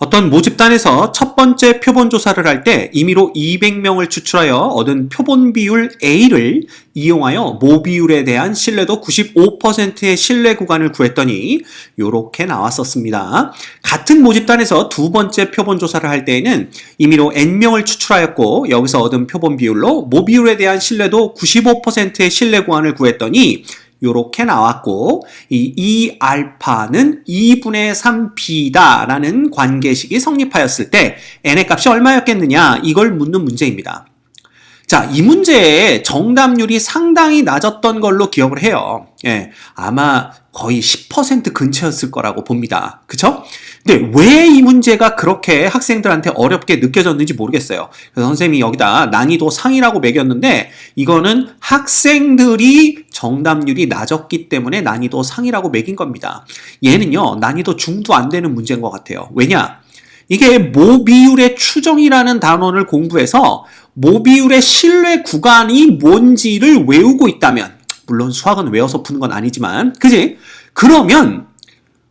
어떤 모집단에서 첫 번째 표본 조사를 할 때 임의로 200명을 추출하여 얻은 표본 비율 A를 이용하여 모 비율에 대한 신뢰도 95%의 신뢰 구간을 구했더니 이렇게 나왔었습니다. 같은 모집단에서 두 번째 표본 조사를 할 때에는 임의로 N명을 추출하였고 여기서 얻은 표본 비율로 모 비율에 대한 신뢰도 95%의 신뢰 구간을 구했더니 요렇게 나왔고 이 알파는 2분의 3b다 라는 관계식이 성립하였을 때 n의 값이 얼마였겠느냐 이걸 묻는 문제입니다. 자, 이 문제의 정답률이 상당히 낮았던 걸로 기억을 해요. 예, 아마 거의 10% 근처였을 거라고 봅니다. 그쵸? 근데 왜 이 문제가 그렇게 학생들한테 어렵게 느껴졌는지 모르겠어요. 그래서 선생님이 여기다 난이도 상이라고 매겼는데 이거는 학생들이 정답률이 낮았기 때문에 난이도 상이라고 매긴 겁니다. 얘는요, 난이도 중도 안 되는 문제인 것 같아요. 왜냐? 이게 모비율의 추정이라는 단원을 공부해서 모비율의 신뢰 구간이 뭔지를 외우고 있다면, 물론 수학은 외워서 푸는 건 아니지만, 그지? 그러면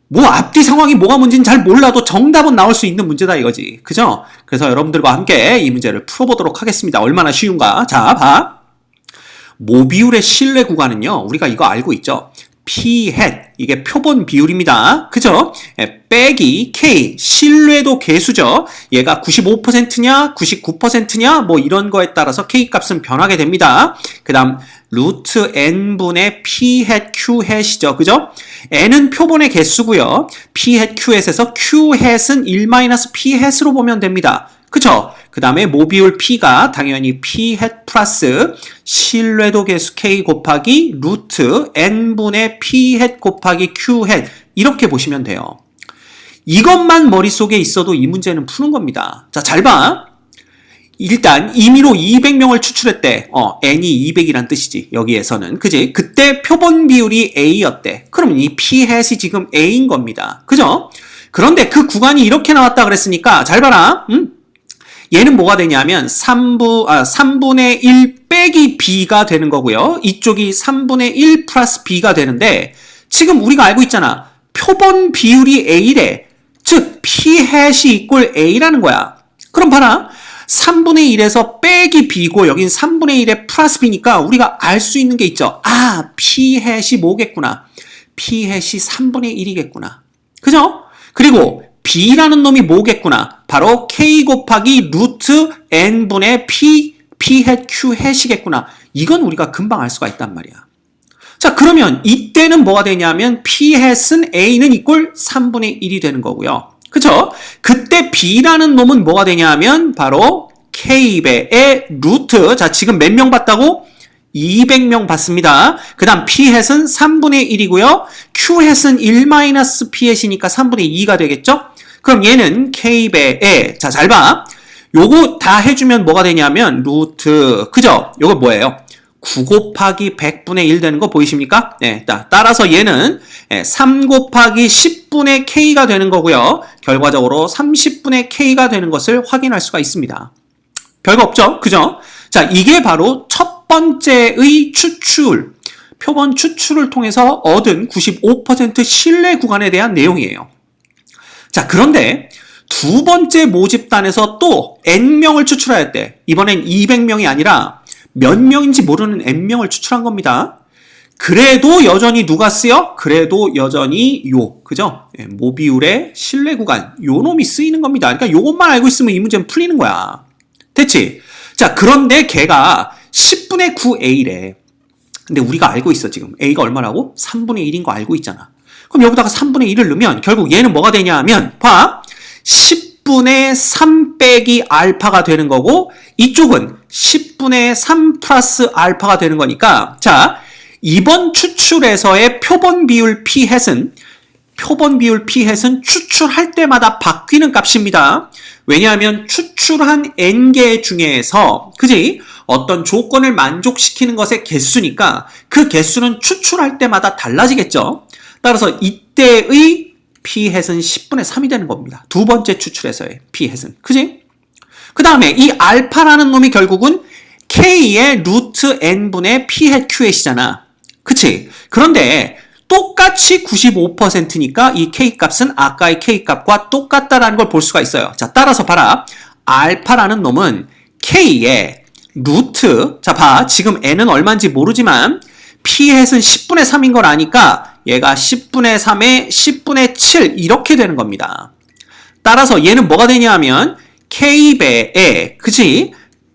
뭐 앞뒤 상황이 뭐가 뭔지는 잘 몰라도 정답은 나올 수 있는 문제다 이거지. 그죠? 그래서 여러분들과 함께 이 문제를 풀어보도록 하겠습니다. 얼마나 쉬운가? 자, 봐. 모비율의 신뢰 구간은요, 우리가 이거 알고 있죠? P hat, 이게 표본 비율입니다. 그죠? 빼기 K, 신뢰도 계수죠. 얘가 95%냐, 99%냐, 뭐 이런 거에 따라서 K 값은 변하게 됩니다. 그 다음, 루트 N분의 P hat, Q hat이죠. 그죠? N은 표본의 개수고요. P hat, Q hat에서 Q hat은 1-P hat으로 보면 됩니다. 그쵸? 그 다음에 모비율 P가 당연히 P hat 플러스 신뢰도 계수 K 곱하기 루트 N분의 P hat 곱하기 Q hat 이렇게 보시면 돼요. 이것만 머릿속에 있어도 이 문제는 푸는 겁니다. 자, 잘 봐. 일단 임의로 200명을 추출했대. N이 200이란 뜻이지. 여기에서는. 그지? 그때 표본 비율이 A였대. 그러면 이 P hat이 지금 A인 겁니다. 그죠? 그런데 그 구간이 이렇게 나왔다 그랬으니까 잘 봐라. 얘는 뭐가 되냐면 3분의 1 빼기 B가 되는 거고요. 이쪽이 3분의 1 플러스 B가 되는데 지금 우리가 알고 있잖아. 표본 비율이 A래. 즉 P hat이 이꼴 A라는 거야. 그럼 봐라. 3분의 1에서 빼기 B고 여긴 3분의 1에 플러스 B니까 우리가 알 수 있는 게 있죠. 아, P hat이 뭐겠구나. P hat이 3분의 1이겠구나. 그죠? 그리고 B라는 놈이 뭐겠구나. 바로 K 곱하기 루트 N분의 P hat Q hat이겠구나. 이건 우리가 금방 알 수가 있단 말이야. 자, 그러면 이때는 뭐가 되냐면 P hat은 A는 이꼴 3분의 1이 되는 거고요. 그쵸? 그때 B라는 놈은 뭐가 되냐면 바로 K배의 루트. 자, 지금 몇 명 봤다고? 200명 봤습니다. 그 다음 P hat은 3분의 1이고요. Q hat은 1-P hat이니까 3분의 2가 되겠죠? 그럼 얘는 K배의, 자, 잘 봐. 요거 다 해주면 뭐가 되냐면 루트, 그죠? 요거 뭐예요? 9 곱하기 100분의 1 되는 거 보이십니까? 네, 따라서 얘는 3 곱하기 10분의 K가 되는 거고요. 결과적으로 30분의 K가 되는 것을 확인할 수가 있습니다. 별거 없죠? 그죠? 자, 이게 바로 첫 번째의 추출, 표본 추출을 통해서 얻은 95% 신뢰 구간에 대한 내용이에요. 자, 그런데 두 번째 모집단에서 또 N명을 추출하였대. 이번엔 200명이 아니라 몇 명인지 모르는 N명을 추출한 겁니다. 그래도 여전히 누가 쓰여? 그래도 여전히 그죠? 모비율의 신뢰 구간, 요 놈이 쓰이는 겁니다. 그러니까 요것만 알고 있으면 이 문제는 풀리는 거야. 됐지? 자, 그런데 걔가 10분의 9A래. 근데 우리가 알고 있어, 지금. A가 얼마라고? 3분의 1인 거 알고 있잖아. 그럼 여기다가 3분의 1을 넣으면 결국 얘는 뭐가 되냐 하면, 봐. 10분의 3 빼기 알파가 되는 거고, 이쪽은 10분의 3 플러스 알파가 되는 거니까, 자, 이번 추출에서의 표본 비율 P hat은 추출할 때마다 바뀌는 값입니다. 왜냐하면 추출한 N개 중에서, 그지? 어떤 조건을 만족시키는 것의 개수니까 그 개수는 추출할 때마다 달라지겠죠. 따라서 이때의 P hat은 10분의 3이 되는 겁니다. 두 번째 추출에서의 P hat은. 그지? 그 다음에 이 알파라는 놈이 결국은 K의 루트 N분의 P hat Q hat이잖아. 그치? 그런데 똑같이 95%니까 이 K값은 아까의 K값과 똑같다라는 걸 볼 수가 있어요. 자, 따라서 봐라. 알파라는 놈은 K의 루트, 자, 봐. 지금 N은 얼마인지 모르지만 P햇은 10분의 3인 걸 아니까 얘가 10분의 3에 10분의 7 이렇게 되는 겁니다. 따라서 얘는 뭐가 되냐 하면 K배에, 그치?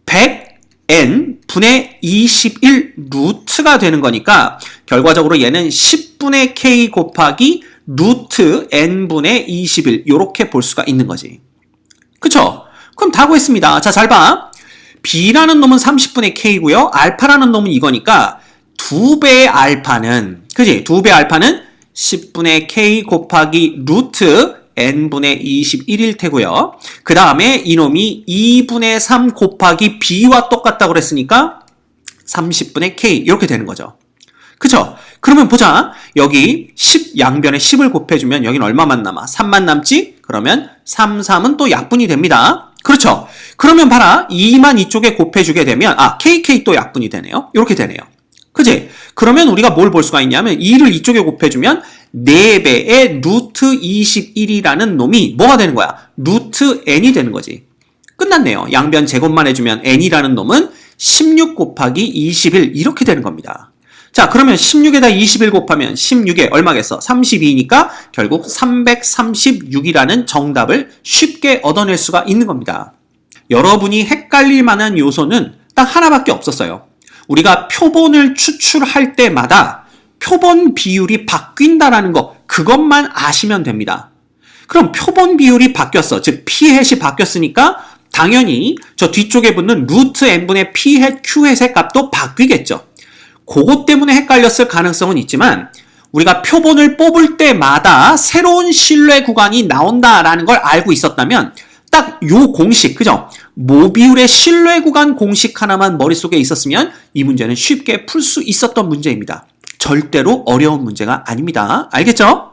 100N 분의 21 루트가 되는 거니까 결과적으로 얘는 10분의 K 곱하기 루트 N분의 21 이렇게 볼 수가 있는 거지. 그쵸? 그럼 다 구했습니다. 자, 잘 봐. B라는 놈은 30분의 K고요. 알파라는 놈은 이거니까 2배의 알파는, 그지? 2배의 알파는 10분의 K 곱하기 루트 N분의 21일 테고요. 그 다음에 이놈이 2분의 3 곱하기 B와 똑같다고 그랬으니까 30분의 K 이렇게 되는 거죠. 그쵸? 그러면 보자. 여기 10 양변에 10을 곱해주면 여긴 얼마만 남아? 3만 남지? 그러면 3, 3은 또 약분이 됩니다. 그렇죠? 그러면 봐라. 2만 이쪽에 곱해주게 되면 KK 또 약분이 되네요. 이렇게 되네요. 그치? 그러면 우리가 뭘 볼 수가 있냐면 2를 이쪽에 곱해주면 4배의 루트 21이라는 놈이 뭐가 되는 거야? 루트 n이 되는 거지. 끝났네요. 양변 제곱만 해주면 n이라는 놈은 16 곱하기 21 이렇게 되는 겁니다. 자, 그러면 16에다 21 곱하면 16에 얼마겠어? 32니까 결국 336이라는 정답을 쉽게 얻어낼 수가 있는 겁니다. 여러분이 헷갈릴 만한 요소는 딱 하나밖에 없었어요. 우리가 표본을 추출할 때마다 표본 비율이 바뀐다라는 거, 그것만 아시면 됩니다. 그럼 표본 비율이 바뀌었어. 즉 P햇이 바뀌었으니까 당연히 저 뒤쪽에 붙는 루트 n분의 P햇, Q햇의 값도 바뀌겠죠. 그것 때문에 헷갈렸을 가능성은 있지만 우리가 표본을 뽑을 때마다 새로운 신뢰 구간이 나온다라는 걸 알고 있었다면 딱 요 공식, 그죠? 모비율의 신뢰 구간 공식 하나만 머릿속에 있었으면 이 문제는 쉽게 풀 수 있었던 문제입니다. 절대로 어려운 문제가 아닙니다. 알겠죠?